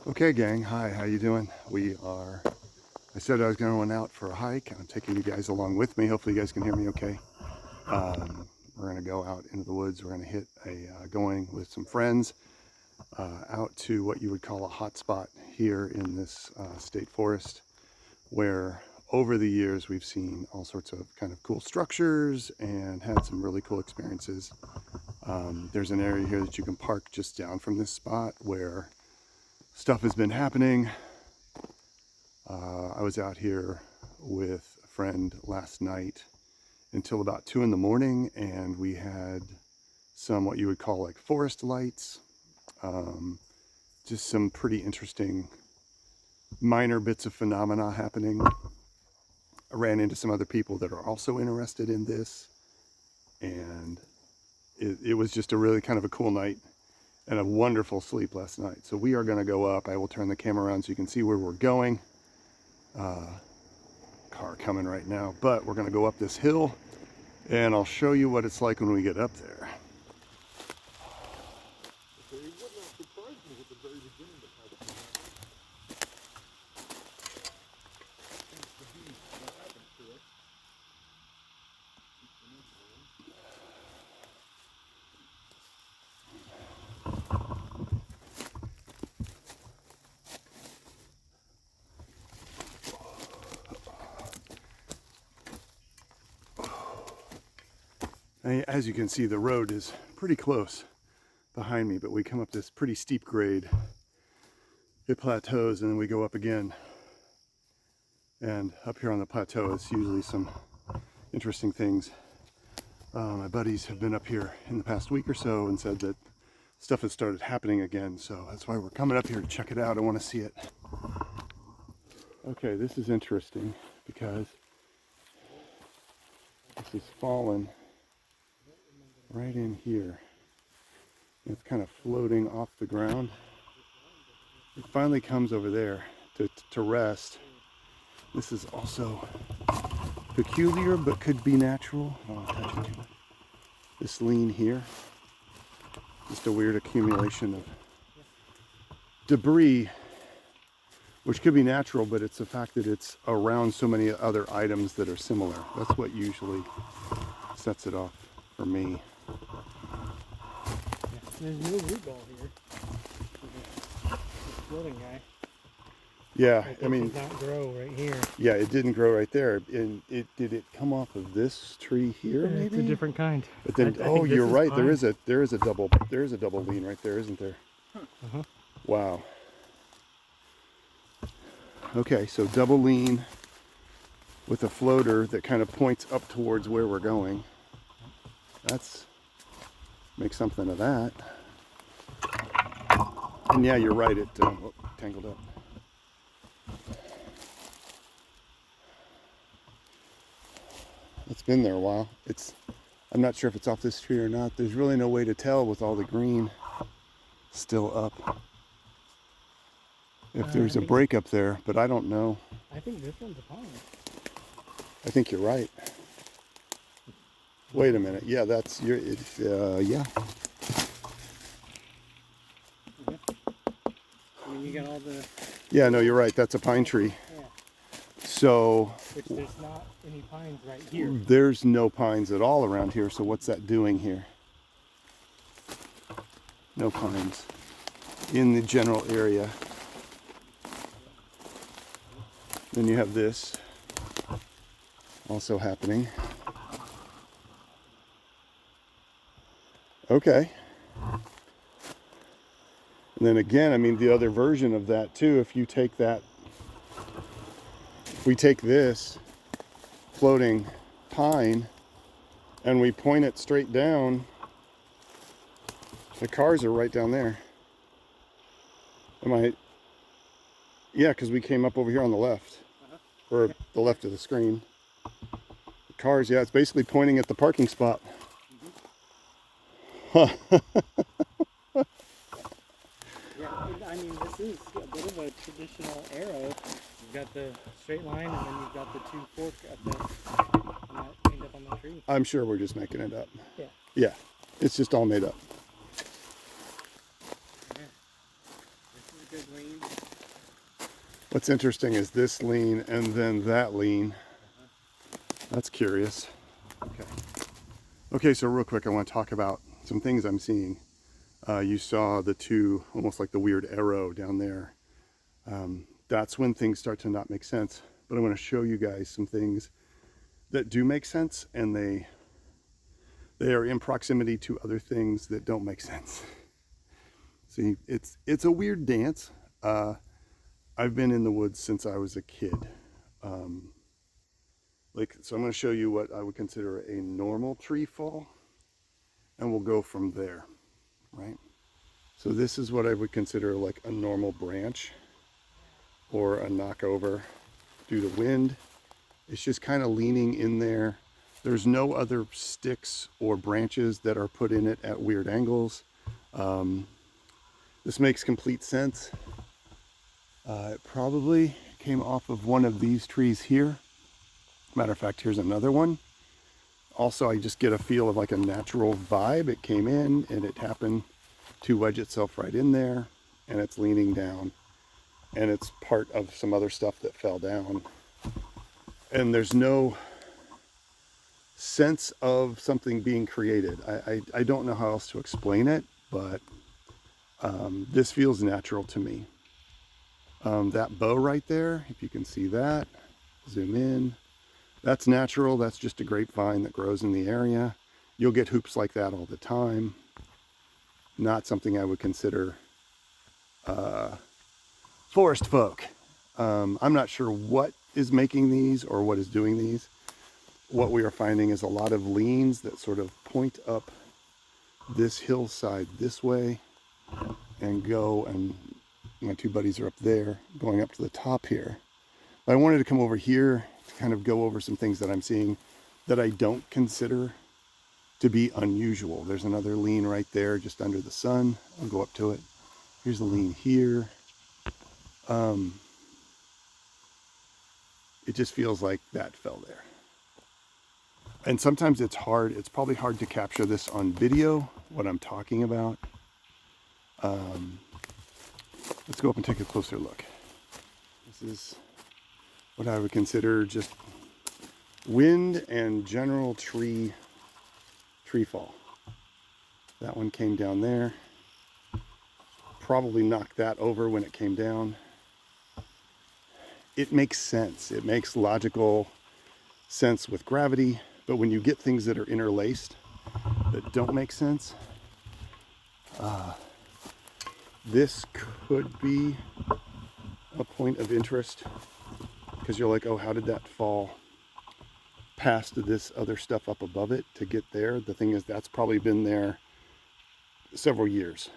Okay, gang. Hi, how you doing? I said I was going out for a hike. I'm taking you guys along with me. Hopefully you guys can hear me okay. We're going to go out into the woods. We're going to hit going with some friends out to what you would call a hotspot here in this state forest, where over the years we've seen all sorts of kind of cool structures and had some really cool experiences. There's an area here that you can park just down from this spot where stuff has been happening. I was out here with a friend last night until about 2 in the morning, and we had some what you would call like forest lights, just some pretty interesting minor bits of phenomena happening. I ran into some other people that are also interested in this, and it was just a really kind of a cool night and a wonderful sleep last night. So we are going to go up. I will turn the camera around so you can see where we're going. Car coming right now, but we're going to go up this hill and I'll show you what it's like when we get up there. As you can see, the road is pretty close behind me, but we come up this pretty steep grade. It plateaus and then we go up again. And up here on the plateau is usually some interesting things. My buddies have been up here in the past week or so and said that stuff has started happening again. So that's why we're coming up here to check it out. I want to see it. Okay, this is interesting because this is fallen right in here. It's kind of floating off the ground. It finally comes over there to rest. This is also peculiar, but could be natural. I don't want to touch it too much. This lean here, just a weird accumulation of debris, which could be natural, but it's the fact that it's around so many other items that are similar. That's what usually sets it off for me. There's no root ball here. This floating guy. Yeah, I mean, it did not grow right here. Yeah, it didn't grow right there. And did it come off of this tree here? Maybe it's a different kind. But then, oh, you're right. There is a double lean right there, isn't there? Uh-huh. Wow. Okay, so double lean with a floater that kind of points up towards where we're going. That's make something of that. And yeah, you're right. It tangled up. It's been there a while. I'm not sure if it's off this tree or not. There's really no way to tell with all the green still up. If there's a break up there, but I don't know. I think this one's a pine. I think you're right. Wait a minute. Yeah, that's your. Yeah. I mean, you got all the. Yeah, no, you're right. That's a pine tree. Yeah. So. Which there's not any pines right here. There's no pines at all around here. So what's that doing here? No pines in the general area. Then you have this also happening. Okay. And then again, I mean, the other version of that too, if we take this floating pine and we point it straight down, the cars are right down there. Yeah, because we came up over here on the left, or the left of the screen. The cars, yeah, it's basically pointing at the parking spot. Yeah, I mean, this is a bit of a traditional arrow. You've got the straight line, and then you've got the two fork at the pinned up on the tree. I'm sure we're just making it up. Yeah. Yeah, it's just all made up. Yeah. This is a good lean. What's interesting is this lean and then that lean. That's curious. Okay. Okay, so real quick, I want to talk about some things I'm seeing. You saw the two, almost like the weird arrow down there. That's when things start to not make sense. But I want to show you guys some things that do make sense, and they are in proximity to other things that don't make sense. See, it's a weird dance. I've been in the woods since I was a kid. So I'm going to show you what I would consider a normal tree fall, and we'll go from there, right? So this is what I would consider like a normal branch or a knockover due to wind. It's just kind of leaning in there. There's no other sticks or branches that are put in it at weird angles. This makes complete sense. It probably came off of one of these trees here. Matter of fact, here's another one. Also, I just get a feel of like a natural vibe. It came in and it happened to wedge itself right in there, and it's leaning down, and it's part of some other stuff that fell down. And there's no sense of something being created. I don't know how else to explain it, but this feels natural to me. That bow right there, if you can see that, zoom in, that's natural. That's just a grapevine that grows in the area. You'll get hoops like that all the time. Not something I would consider forest folk. I'm not sure what is making these or what is doing these. What we are finding is a lot of leans that sort of point up this hillside this way and go, and my two buddies are up there going up to the top here. But I wanted to come over here to kind of go over some things that I'm seeing that I don't consider to be unusual. There's another lean right there just under the sun. I'll go up to it. Here's a lean here. It just feels like that fell there. And sometimes it's hard. It's probably hard to capture this on video, what I'm talking about. Let's go up and take a closer look. This is what I would consider just wind and general tree fall. That one came down there. Probably knocked that over when it came down. It makes sense. It makes logical sense with gravity, but when you get things that are interlaced that don't make sense, this could be a point of interest, because you're like, oh, how did that fall past this other stuff up above it to get there? The thing is, that's probably been there several years,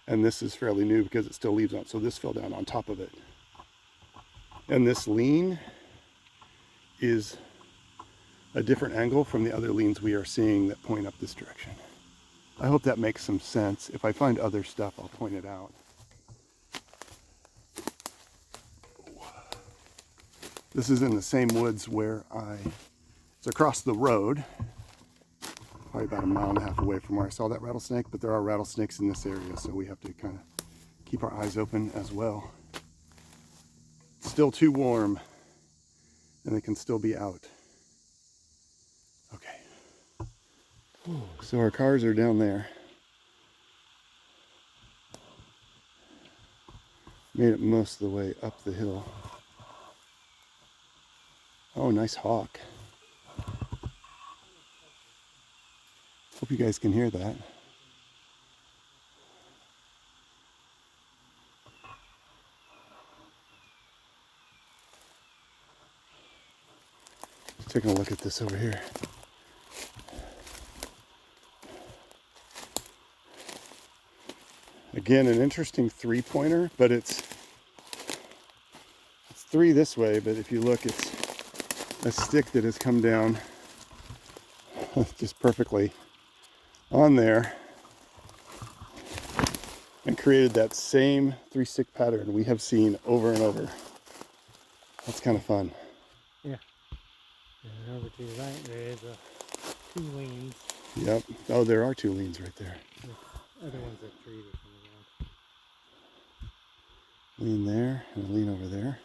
and this is fairly new because it still leaves on. So this fell down on top of it, and this lean is a different angle from the other leans we are seeing that point up this direction. I hope that makes some sense. If I find other stuff, I'll point it out. This is in the same woods where it's across the road, probably about 1.5 miles away from where I saw that rattlesnake, but there are rattlesnakes in this area, so we have to kind of keep our eyes open as well. It's still too warm, and they can still be out. Okay. So our cars are down there. Made it most of the way up the hill. Oh, nice hawk. Hope you guys can hear that. Just taking a look at this over here. Again, an interesting three-pointer, but it's 3 this way, but if you look, it's a stick that has come down just perfectly on there and created that same 3-stick pattern we have seen over and over. That's kind of fun. Yeah. And over to the right, there is 2 leans. Yep. Oh, there are 2 leans right there. Other ones that trees are coming Lean there and lean over there.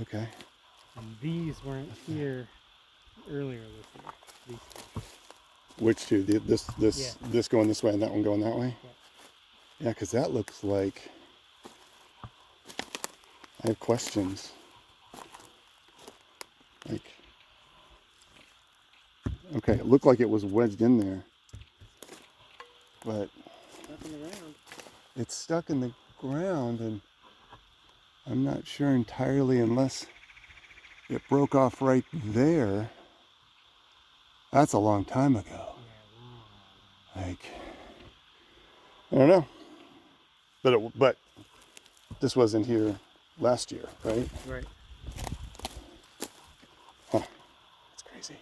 Okay. And these weren't here earlier this year. These two. Which two? This going this way and that one going that way? Yeah. Yeah, because that looks like... I have questions. Like... Okay, it looked like it was wedged in there. But... Stuck in the ground. It's stuck in the ground, and I'm not sure entirely unless it broke off right there. That's a long time ago. Yeah, wow. Like, I don't know. But this wasn't here last year, right? Right. Huh. That's crazy.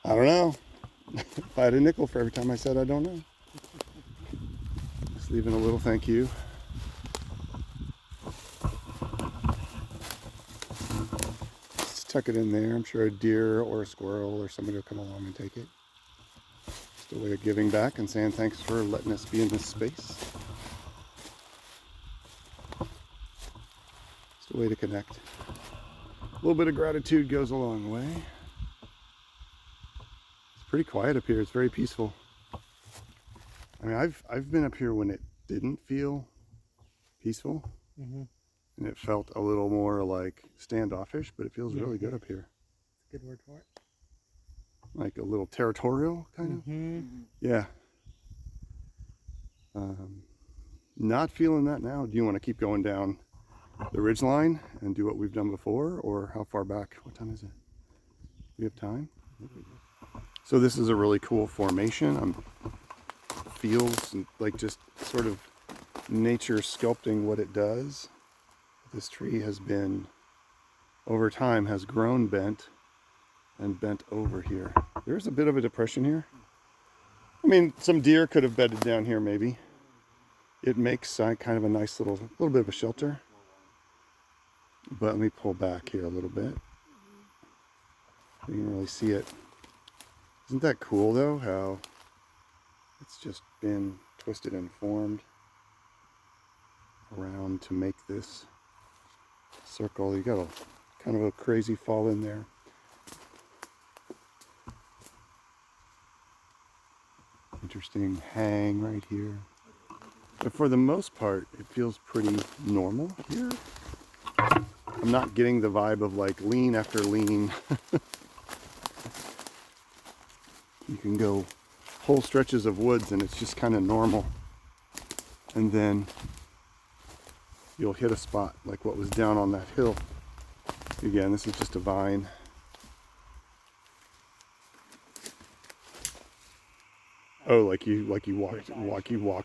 I don't know. If I had a nickel for every time I said I don't know. Just leaving a little thank you. Just tuck it in there. I'm sure a deer or a squirrel or somebody will come along and take it. Just a way of giving back and saying thanks for letting us be in this space. Just a way to connect. A little bit of gratitude goes a long way. It's pretty quiet up here. It's very peaceful. I mean, I've been up here when it didn't feel peaceful, Mm-hmm. and it felt a little more like standoffish, but it feels Yeah. really good up here. It's a good word for it. Like a little territorial, kind of. Mm-hmm. Yeah. Not feeling that now. Do you want to keep going down the ridge line and do what we've done before, or how far back? What time is it? We have time? So this is a really cool formation. Feels like just sort of nature sculpting what it does. This tree has been, over time, has grown bent and bent over here. There's a bit of a depression here. I mean, some deer could have bedded down here maybe. It makes kind of a nice little bit of a shelter. But let me pull back here a little bit. You can really see it. Isn't that cool though, how it's just been twisted and formed around to make this circle. You got a kind of a crazy fall in there. Interesting hang right here. But for the most part, it feels pretty normal here. I'm not getting the vibe of like lean after lean. You can go whole stretches of woods and it's just kind of normal. And then you'll hit a spot like what was down on that hill. Again, this is just a vine. Oh, like you walk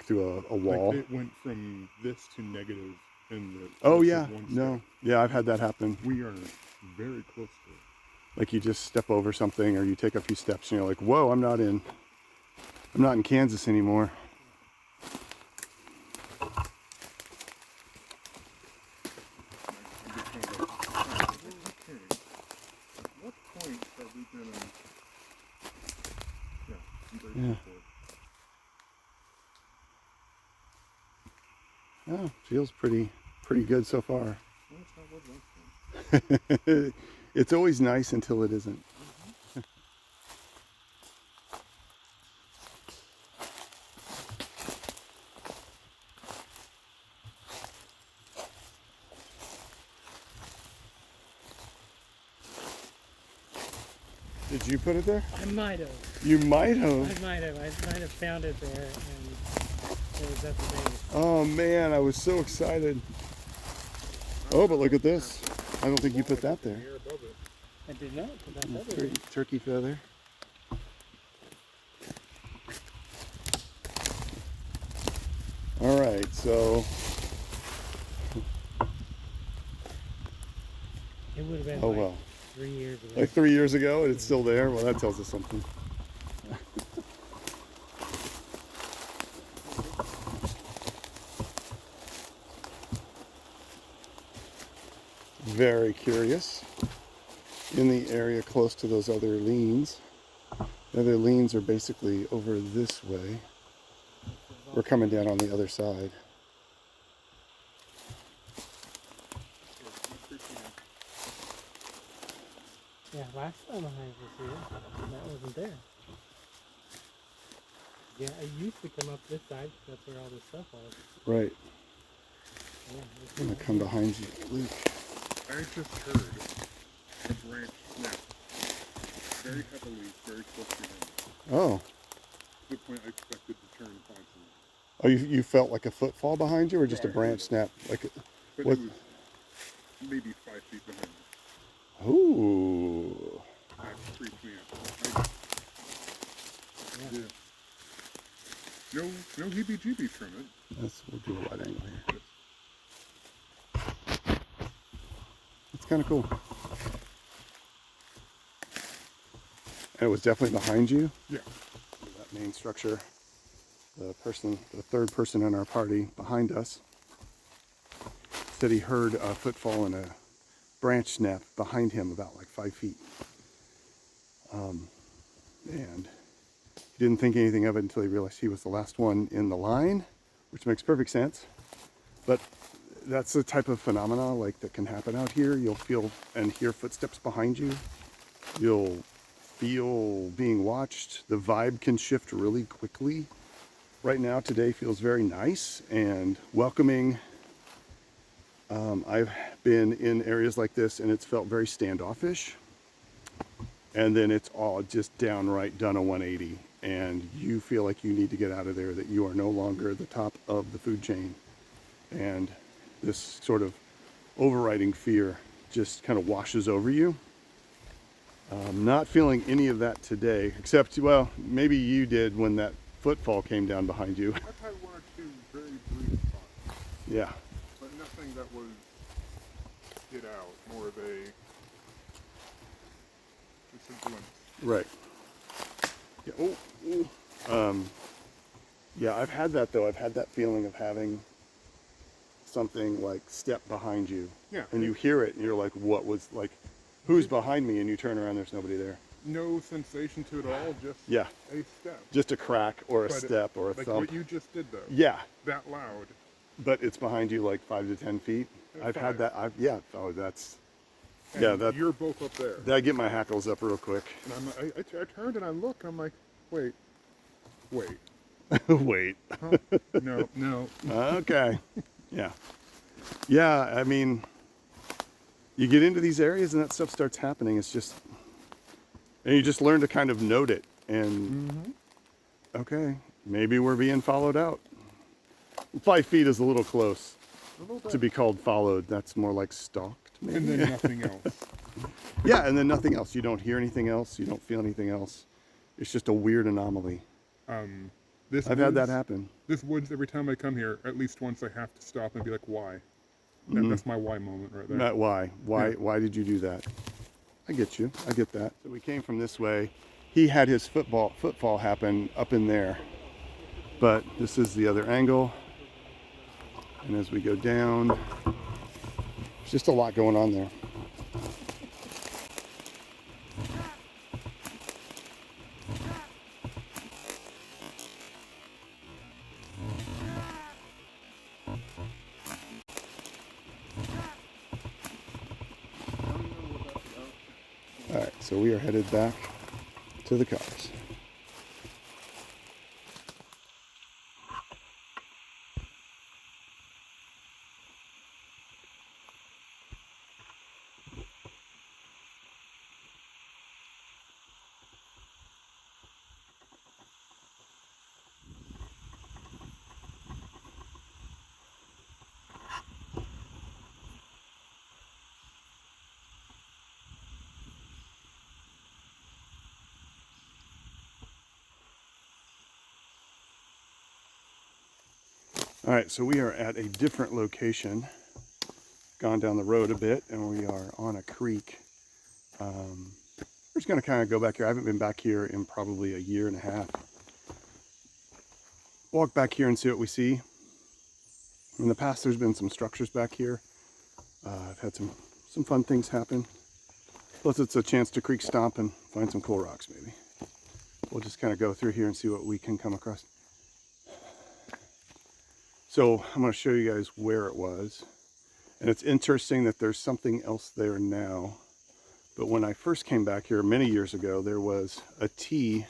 through a wall. Like it went from this to negative in the. Oh yeah, one no, step. yeah, I've had that happen. We are very close to it. Like you just step over something, or you take a few steps, and you're like, "Whoa, I'm not in Kansas anymore." What point have we been on? Yeah. Oh, feels pretty good so far. It's always nice until it isn't. Did you put it there? I might have. You might have. I might have found it there, and it was at the base. Oh man, I was so excited. Oh, but look at this. I don't think you put that there. I did not put that other there. Turkey feather. All right, so It would have been oh like well, 3 years ago. like 3 years ago, and it's still there. Well, that tells us something. Very curious. in the area close to those other leans. The other leans are basically over this way. We're coming down on the other side. Yeah, last time I was here, that wasn't there. Yeah, I used to come up this side. That's where all this stuff was. Right. Yeah, I'm gonna come behind you, Luke. I just heard a branch snap very heavily, very close to him. Oh. To the point I expected to turn and find someone. Oh, you felt like a footfall behind you, or just a No, I branch heard it. snap? Like, But what? it was maybe 5 feet behind me. Ooh. That freaked me out. Yeah. No heebie-jeebies from it. We'll do a wide angle here. It's kind of cool. And it was definitely behind you. Yeah. That main structure. The third person in our party behind us, said he heard a footfall and a branch snap behind him about like 5 feet. And he didn't think anything of it until he realized he was the last one in the line, which makes perfect sense. But that's the type of phenomena like that can happen out here. You'll feel and hear footsteps behind you. You'll feel being watched. The vibe can shift really quickly. Right now, today feels very nice and welcoming. I've been in areas like this and it's felt very standoffish. And then it's all just downright done a 180. And you feel like you need to get out of there, that you are no longer the top of the food chain. And this sort of overriding fear just kind of washes over you. I'm not feeling any of that today, except, well, maybe you did when that footfall came down behind you. I've had one or two very brief spots. Yeah. But nothing that was get out, more of just a glimpse. Right. Yeah. Yeah, I've had that though. I've had that feeling of having something like step behind you. Yeah. And you hear it and you're like, what was, like, who's behind me? And you turn around, there's nobody there. No sensation to it all, just Yeah. a step. Just a crack or a But step or a like thump. what you just did though. Yeah. That loud. But it's behind you like 5 to 10 feet. I've had that. Oh, that's, And yeah, that, you're both up there. that get my hackles up real quick. And I turned and I look, I'm like, wait. Wait. Huh? No. Okay. Yeah. Yeah, I mean, you get into these areas and that stuff starts happening. It's just, and you just learn to kind of note it. And, okay, maybe we're being followed out. 5 feet is a little close to be called followed. That's more like stalked, maybe. And then nothing else. Yeah, and then nothing else. You don't hear anything else. You don't feel anything else. It's just a weird anomaly. I've had that happen. This woods, every time I come here, at least once I have to stop and be like, why? That's my why moment right there. Not why. Yeah. Why did you do that? I get you. I get that. So we came from this way. He had his footfall happen up in there. But this is the other angle. And as we go down, there's just a lot going on there. All right, so we are headed back to the cars. All right, so we are at a different location, gone down the road a bit, and we are on a creek. We're just gonna kind of go back here. I haven't been back here in probably a year and a half. Walk back here and see what we see. In the past, there's been some structures back here. I've had some fun things happen. Plus it's a chance to creek stomp and find some cool rocks maybe. We'll just kind of go through here and see what we can come across. So I'm going to show you guys where it was. And it's interesting that there's something else there now. But when I first came back here many years ago, there was a T.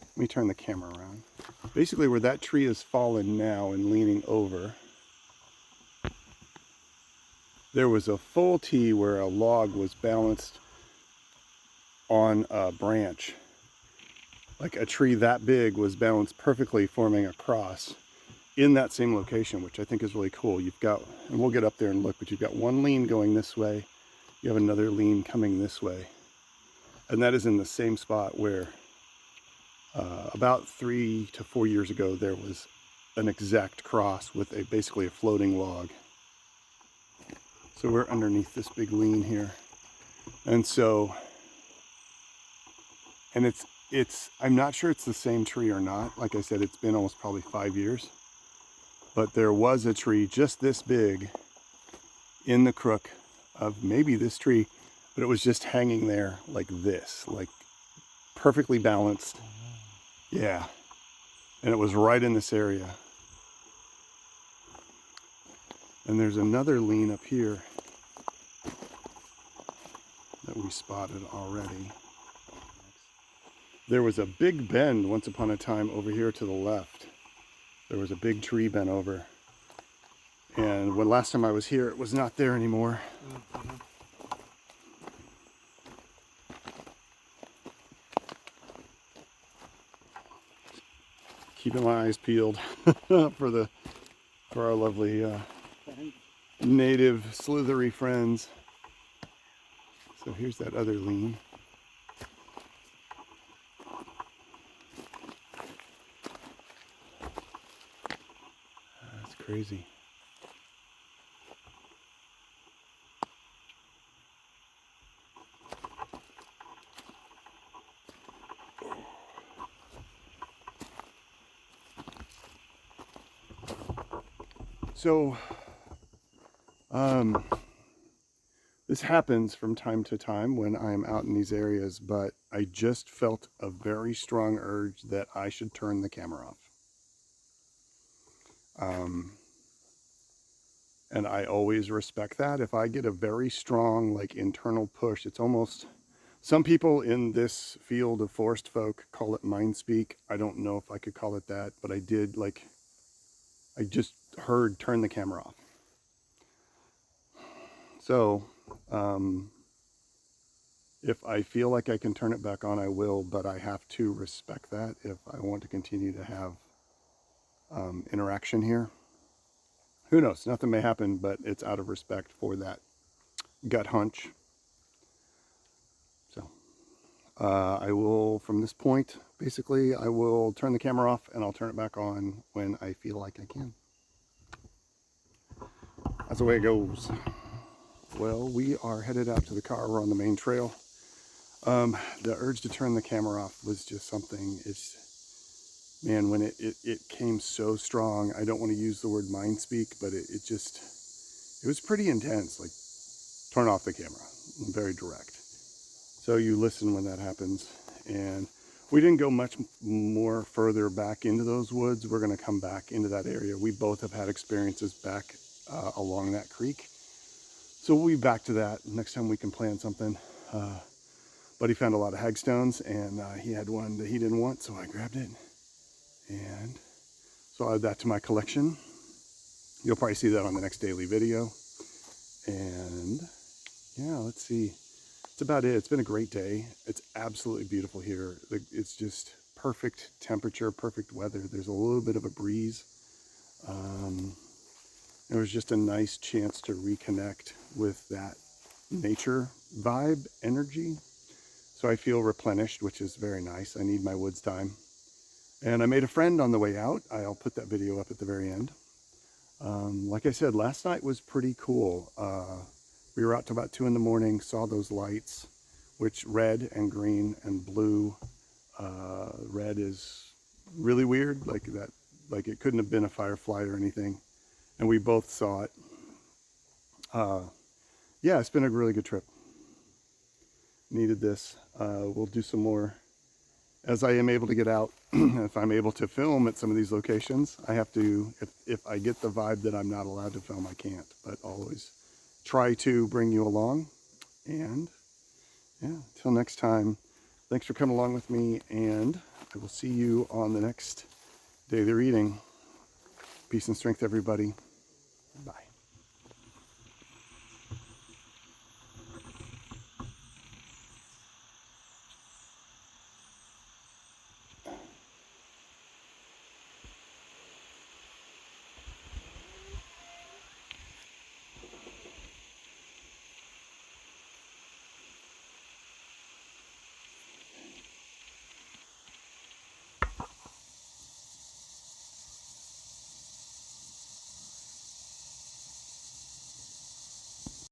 Let me turn the camera around. Basically where that tree has fallen now and leaning over, there was a full T where a log was balanced on a branch. Like a tree that big was balanced perfectly, forming a cross in that same location, which I think is really cool. You've got, and we'll get up there and look, but you've got one lean going this way. You have another lean coming this way. And that is in the same spot where about 3 to 4 years ago, there was an exact cross with basically a floating log. So we're underneath this big lean here. And so, and I'm not sure it's the same tree or not. Like I said, it's been almost probably 5 years. But there was a tree just this big in the crook of maybe this tree, but it was just hanging there like this, like perfectly balanced. Yeah. And it was right in this area. And there's another lean up here that we spotted already. There was a big bend once upon a time over here to the left. There was a big tree bent over. And when last time I was here, it was not there anymore. Keeping my eyes peeled for our lovely native slithery friends. So here's that other lean. That's crazy. So, this happens from time to time when I'm out in these areas, but I just felt a very strong urge that I should turn the camera off. And I always respect that. If I get a very strong, like, internal push, it's almost, some people in this field of forest folk call it mind speak. I don't know if I could call it that, but I did, like, I just heard turn the camera off. So, if I feel like I can turn it back on, I will, but I have to respect that if I want to continue to have interaction here. Who knows? Nothing may happen, but it's out of respect for that gut hunch. So, I will, from this point, basically, I will turn the camera off and I'll turn it back on when I feel like I can. That's the way it goes. Well, we are headed out to the car. We're on the main trail. The urge to turn the camera off was just something, man, when it came so strong. I don't want to use the word mind speak, but it was pretty intense. Like, turn off the camera. I'm very direct. So you listen when that happens. And we didn't go much more further back into those woods. We're going to come back into that area. We both have had experiences back along that creek. So we'll be back to that next time we can plan something. But he found a lot of hagstones, and he had one that he didn't want, so I grabbed it. And so I'll add that to my collection. You'll probably see that on the next daily video. And yeah, let's see. That's about it. It's been a great day. It's absolutely beautiful here. It's just perfect temperature, perfect weather. There's a little bit of a breeze. It was just a nice chance to reconnect with that nature vibe, energy. So I feel replenished, which is very nice. I need my woods time. And I made a friend on the way out. I'll put that video up at the very end. Like I said, last night was pretty cool. We were out till about 2 in the morning, saw those lights, which red and green and blue. Red is really weird, like that, like it couldn't have been a firefly or anything. And we both saw it. Yeah, it's been a really good trip. Needed this. We'll do some more as I am able to get out. If I'm able to film at some of these locations, I have to, if I get the vibe that I'm not allowed to film, I can't. But I'll always try to bring you along. And yeah, until next time, thanks for coming along with me, and I will see you on the next daily reading. Peace and strength, everybody. Bye.